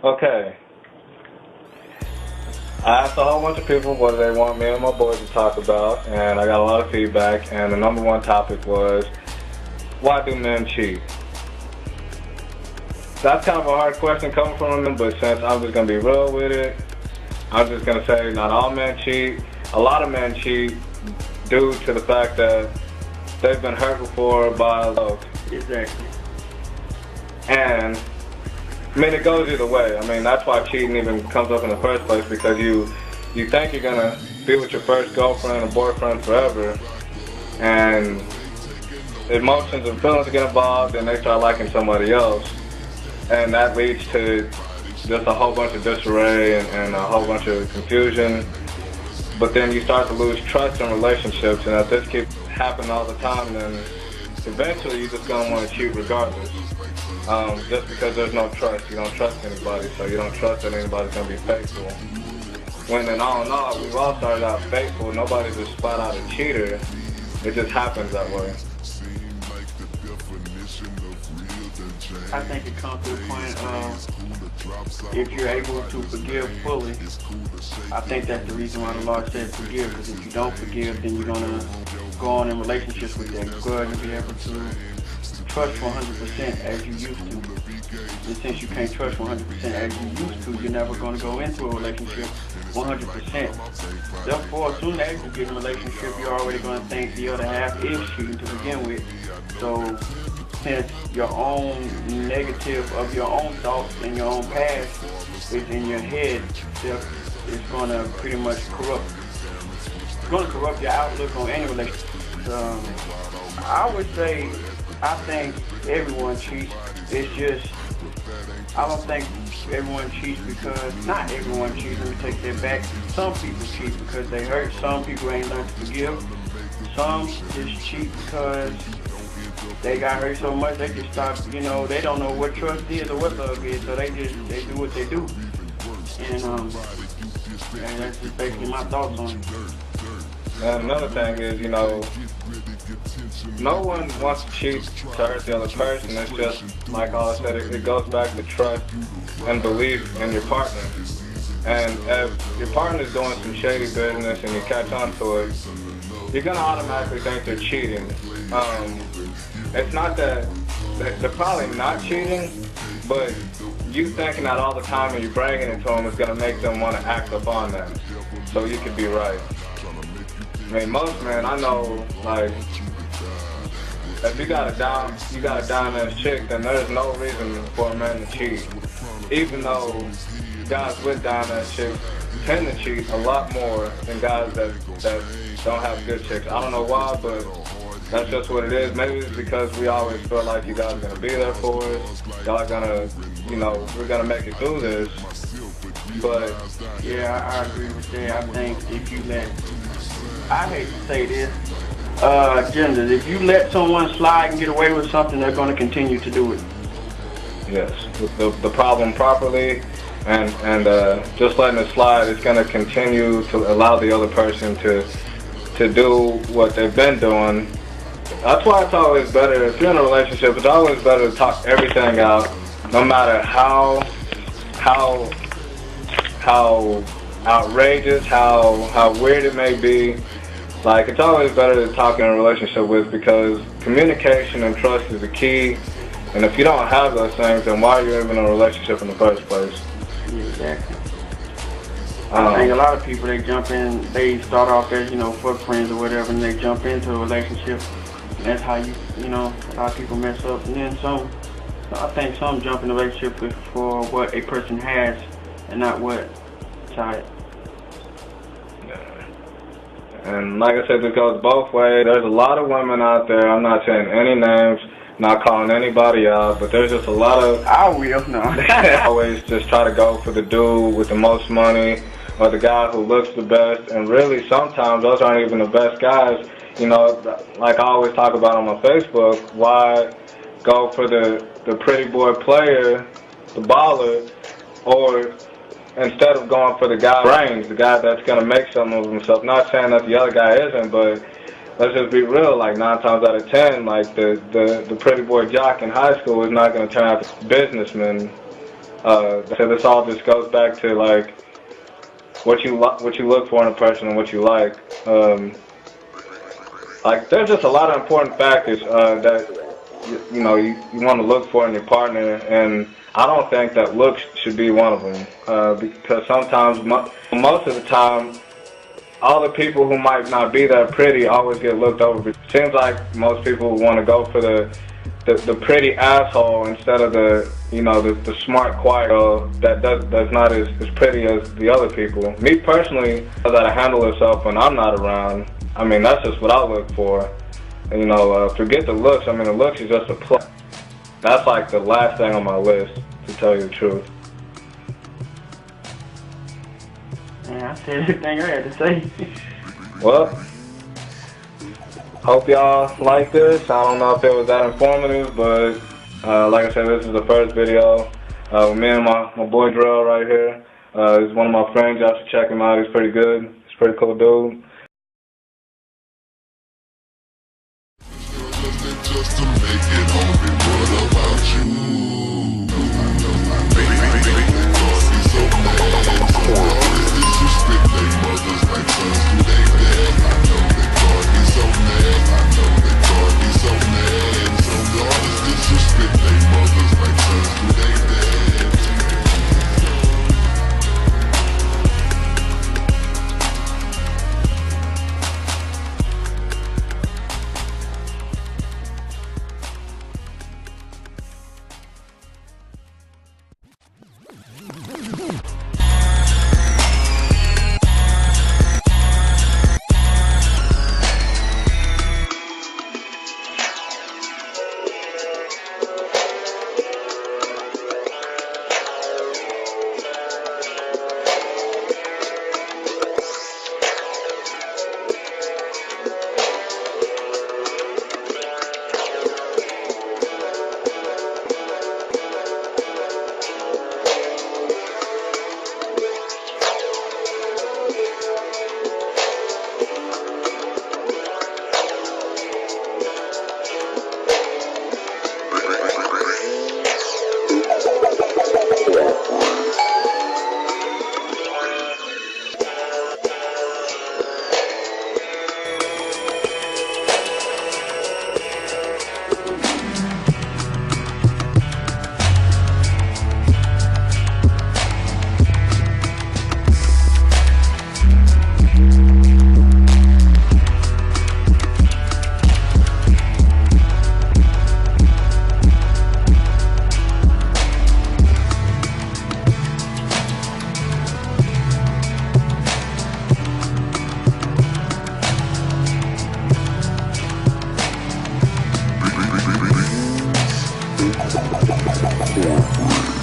Okay. I asked a whole bunch of people what they want me and my boys to talk about, and I got a lot of feedback, and the number one topic was, why do men cheat? That's kind of a hard question coming from them, but since I'm just going to be real with it, I'm just going to say not all men cheat. A lot of men cheat due to the fact that they've been hurt before by love. Exactly. And I mean, it goes either way. I mean, that's why cheating even comes up in the first place, because you think you're going to be with your first girlfriend or boyfriend forever, and emotions and feelings get involved, and they start liking somebody else, and that leads to just a whole bunch of disarray and a whole bunch of confusion. But then you start to lose trust in relationships, and if this keeps happening all the time, then eventually you're just going to want to cheat regardless. Just because there's no trust. You don't trust anybody, so you don't trust that anybody's going to be faithful. When in all, we've all started out faithful. Nobody's just flat out a cheater. It just happens that way. I think it comes to the point of if you're able to forgive fully, I think that's the reason why the Lord said forgive, because if you don't forgive, then you're going to go on in relationships with that girl and be able to trust 100% as you used to. And since you can't trust 100% as you used to, you're never going to go into a relationship 100%. Therefore, as soon as you get in a relationship, you're already going to think the other half is cheating to begin with. So, since your own negative of your own thoughts and your own past is in your head, it's going to pretty much corrupt. It's going to corrupt your outlook on any relationship. I would say, I think everyone cheats. It's just, I don't think everyone cheats because, not everyone cheats, let me take that back. Some people cheat because they hurt. Some people ain't learned to forgive. Some just cheat because they got hurt so much they just stop, they don't know what trust is or what love is, so they do what they do. And that's just basically my thoughts on it. And another thing is, no one wants to cheat to hurt the other person. It's just, like I said, it goes back to trust and belief in your partner. And if your partner's doing some shady business and you catch on to it, you're going to automatically think they're cheating. It's not that they're probably not cheating, but you thinking that all the time and you bragging it to them is going to make them want to act upon that. So you could be right. I mean, most men, I know, like, if you got a down-ass chick, then there's no reason for a man to cheat. Even though guys with down-ass chicks tend to cheat a lot more than guys that don't have good chicks. I don't know why, but that's just what it is. Maybe it's because we always feel like you guys are going to be there for us. Y'all are going to, we're going to make it through this. But, yeah, I agree with that. I think if you I hate to say this, genders, if you let someone slide and get away with something, they're going to continue to do it. Yes, the problem properly and just letting it slide is going to continue to allow the other person to do what they've been doing. That's why it's always better, if you're in a relationship, it's always better to talk everything out, no matter how outrageous, how weird it may be. Like, it's always better to talk in a relationship with, because communication and trust is the key. And if you don't have those things, then why are you even in a relationship in the first place? Exactly. I think a lot of people, they start off as, fuck friends or whatever, and they jump into a relationship. And that's how a lot of people mess up. And then I think some jump in a relationship for what a person has and not what type. And like I said, this goes both ways. There's a lot of women out there, I'm not saying any names, not calling anybody out, but there's just a lot of... I will, no. always just try to go for the dude with the most money or the guy who looks the best, and really sometimes those aren't even the best guys. Like I always talk about on my Facebook, why go for the pretty boy player, the baller, or instead of going for the guy brains, the guy that's going to make something of himself. Not saying that the other guy isn't, but let's just be real, like 9 times out of 10, like the pretty boy jock in high school is not going to turn out to be a businessman. So this all just goes back to like what you look for in a person and what you like. Like there's just a lot of important factors that you want to look for in your partner, and I don't think that looks should be one of them, because sometimes, most of the time, all the people who might not be that pretty always get looked over. It seems like most people want to go for the pretty asshole instead of the smart, quiet girl that's not as pretty as the other people. Me personally, that I handle herself when I'm not around. I mean, that's just what I look for. And, forget the looks. I mean, the looks is just a plus. That's like the last thing on my list, to tell you the truth. Yeah, I said everything I had to say. Well, hope y'all like this. I don't know if it was that informative, but like I said, this is the first video with me and my boy Drell right here. He's one of my friends. Y'all should check him out. He's pretty good. He's a pretty cool dude. Just to make it home, what about you? Corporate.